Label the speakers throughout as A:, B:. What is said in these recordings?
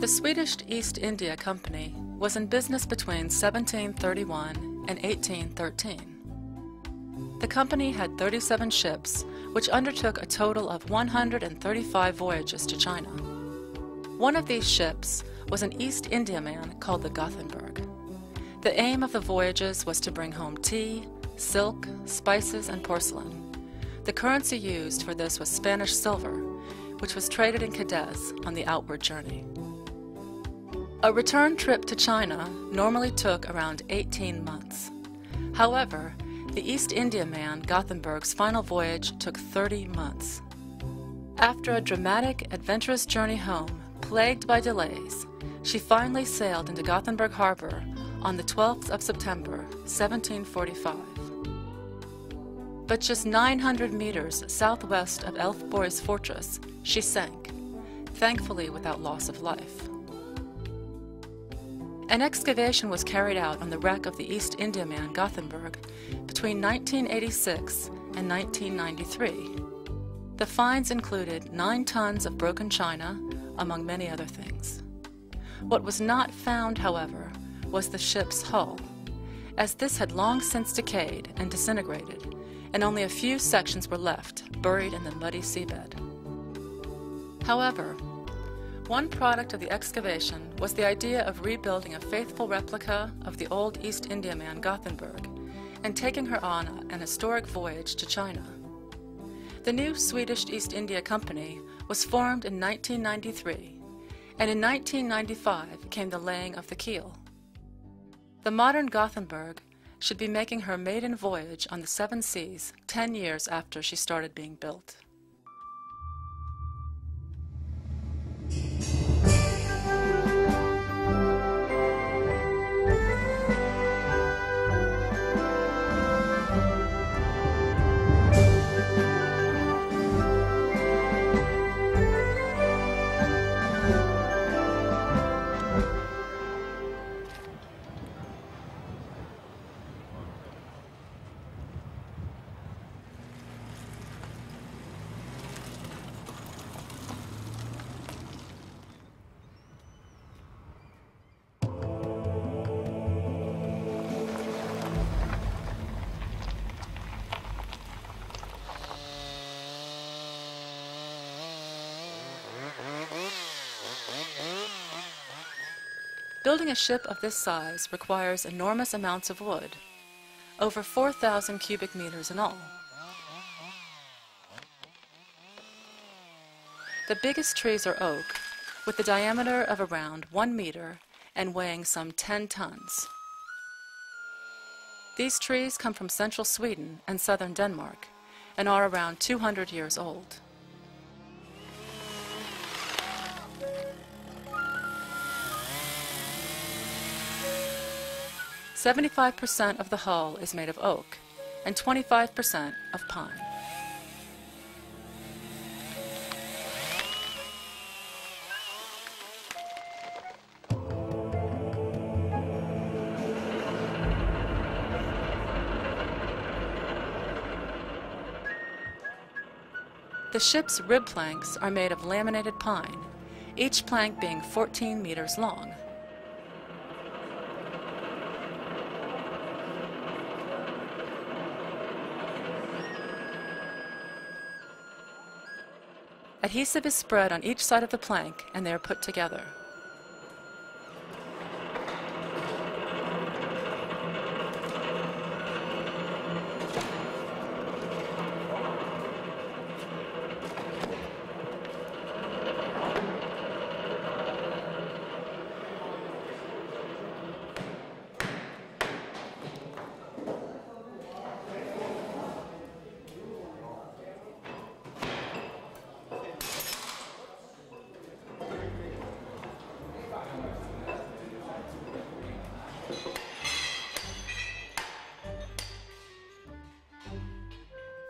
A: The Swedish East India Company was in business between 1731 and 1813. The company had 37 ships, which undertook a total of 135 voyages to China. One of these ships was an East Indiaman called the Götheborg. The aim of the voyages was to bring home tea, silk, spices, and porcelain. The currency used for this was Spanish silver, which was traded in Cadiz on the outward journey. A return trip to China normally took around 18 months. However, the East Indiaman Götheborg's final voyage took 30 months. After a dramatic, adventurous journey home, plagued by delays, she finally sailed into Gothenburg Harbor on the 12th of September, 1745. But just 900 meters southwest of Älvsborg's fortress, she sank, thankfully without loss of life. An excavation was carried out on the wreck of the East Indiaman Götheborg between 1986 and 1993. The finds included 9 tons of broken china, among many other things. What was not found, however, was the ship's hull, as this had long since decayed and disintegrated, and only a few sections were left, buried in the muddy seabed. However, one product of the excavation was the idea of rebuilding a faithful replica of the old East Indiaman Götheborg and taking her on an historic voyage to China. The new Swedish East India Company was formed in 1993, and in 1995 came the laying of the keel. The modern Götheborg should be making her maiden voyage on the 7 seas 10 years after she started being built. Building a ship of this size requires enormous amounts of wood, over 4,000 cubic meters in all. The biggest trees are oak, with a diameter of around 1 meter and weighing some 10 tons. These trees come from central Sweden and southern Denmark and are around 200 years old. "75% of the hull is made of oak and 25% of pine. The ship's rib planks are made of laminated pine, each plank being 14 meters long. Adhesive is spread on each side of the plank and they are put together.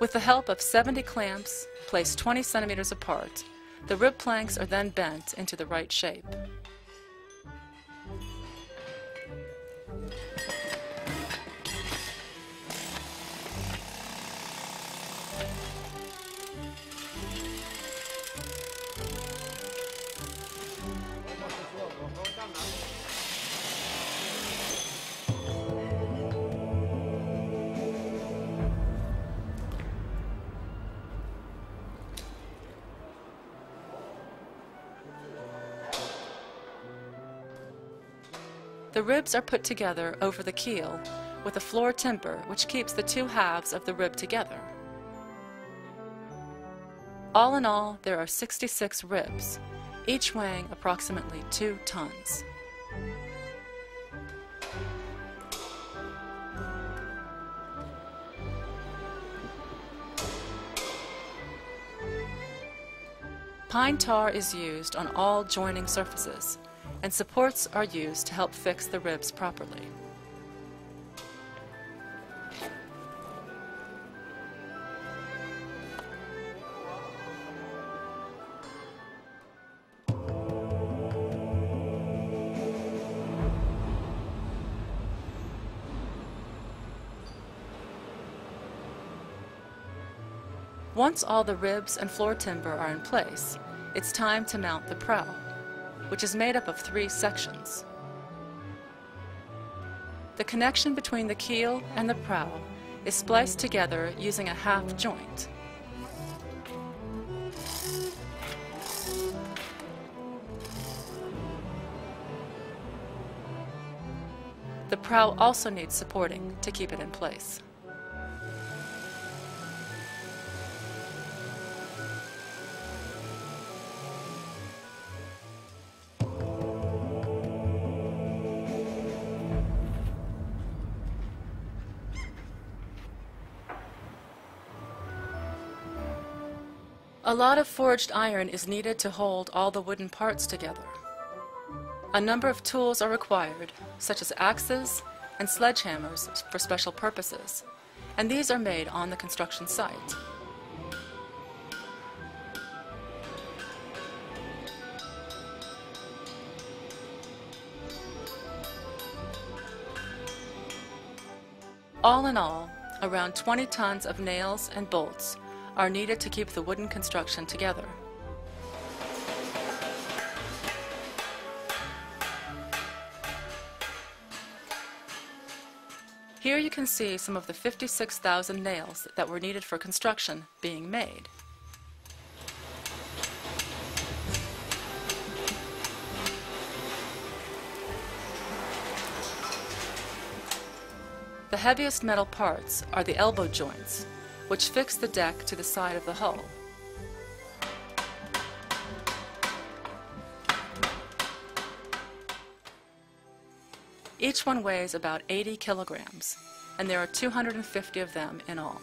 A: With the help of 70 clamps, placed 20 centimeters apart, the rib planks are then bent into the right shape. The ribs are put together over the keel with a floor timber which keeps the two halves of the rib together. All in all, there are 66 ribs, each weighing approximately 2 tons. Pine tar is used on all joining surfaces, and supports are used to help fix the ribs properly. Once all the ribs and floor timber are in place, it's time to mount the prow, which is made up of 3 sections. The connection between the keel and the prow is spliced together using a half joint. The prow also needs supporting to keep it in place. A lot of forged iron is needed to hold all the wooden parts together. A number of tools are required, such as axes and sledgehammers for special purposes, and these are made on the construction site. All in all, around 20 tons of nails and bolts are needed to keep the wooden construction together. Here you can see some of the 56,000 nails that were needed for construction being made. The heaviest metal parts are the elbow joints, which fix the deck to the side of the hull. Each one weighs about 80 kilograms, and there are 250 of them in all.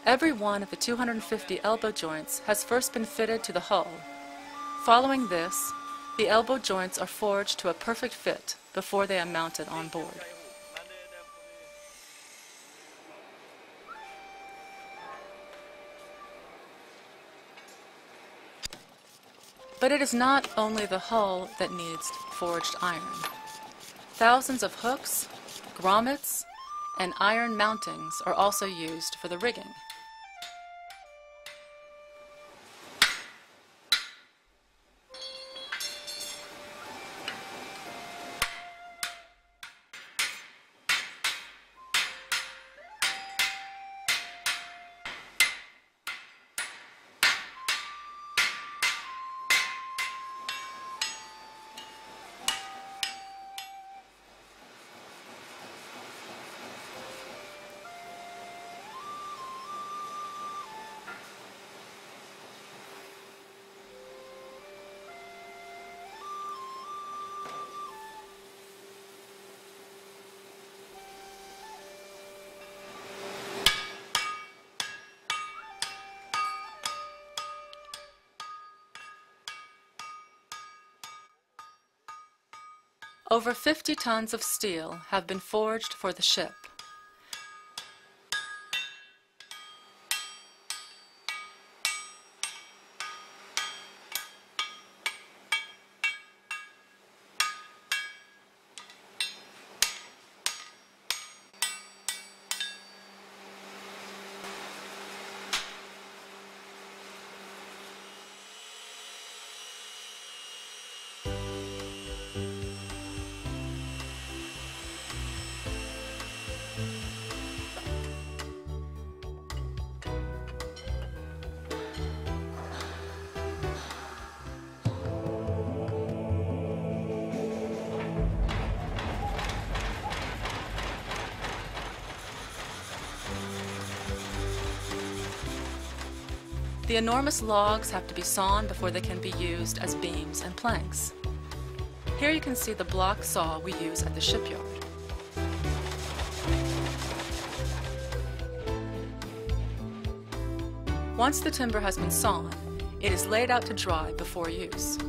A: Every one of the 250 elbow joints has first been fitted to the hull. Following this, the elbow joints are forged to a perfect fit before they are mounted on board. But it is not only the hull that needs forged iron. Thousands of hooks, grommets, and iron mountings are also used for the rigging. Over 50 tons of steel have been forged for the ship. The enormous logs have to be sawn before they can be used as beams and planks. Here you can see the block saw we use at the shipyard. Once the timber has been sawn, it is laid out to dry before use.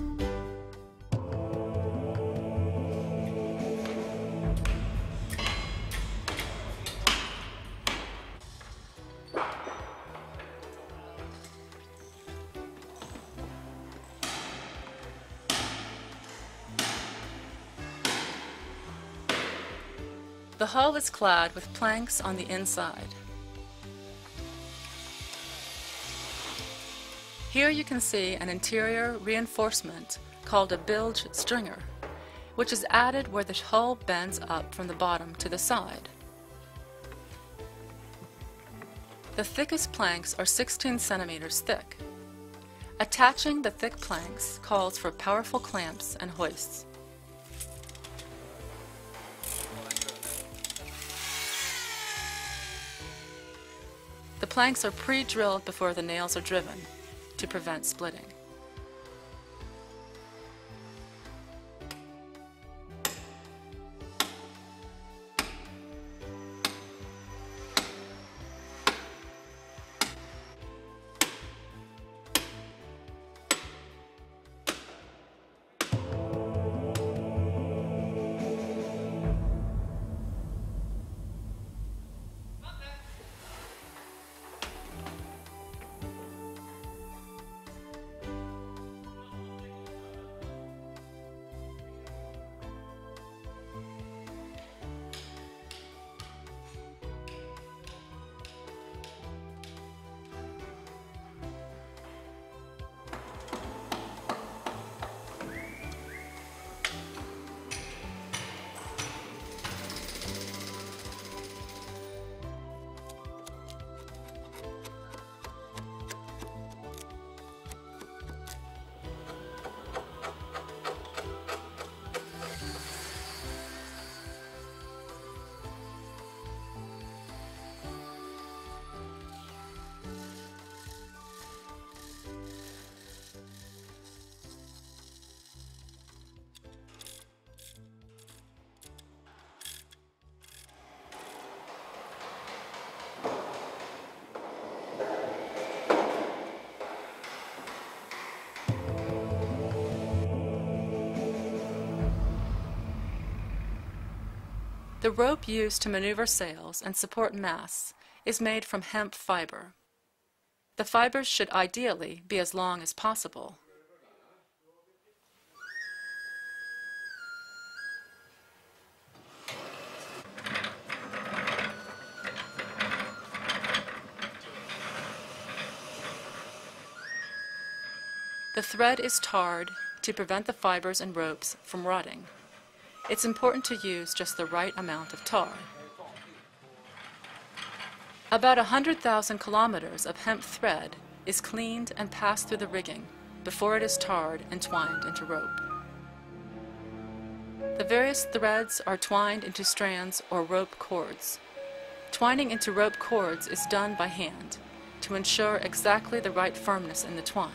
A: The hull is clad with planks on the inside. Here you can see an interior reinforcement called a bilge stringer, which is added where the hull bends up from the bottom to the side. The thickest planks are 16 centimeters thick. Attaching the thick planks calls for powerful clamps and hoists. The planks are pre-drilled before the nails are driven to prevent splitting. The rope used to maneuver sails and support masts is made from hemp fiber. The fibers should ideally be as long as possible. The thread is tarred to prevent the fibers and ropes from rotting. It's important to use just the right amount of tar. About 100,000 kilometers of hemp thread is cleaned and passed through the rigging before it is tarred and twined into rope. The various threads are twined into strands or rope cords. Twining into rope cords is done by hand to ensure exactly the right firmness in the twine.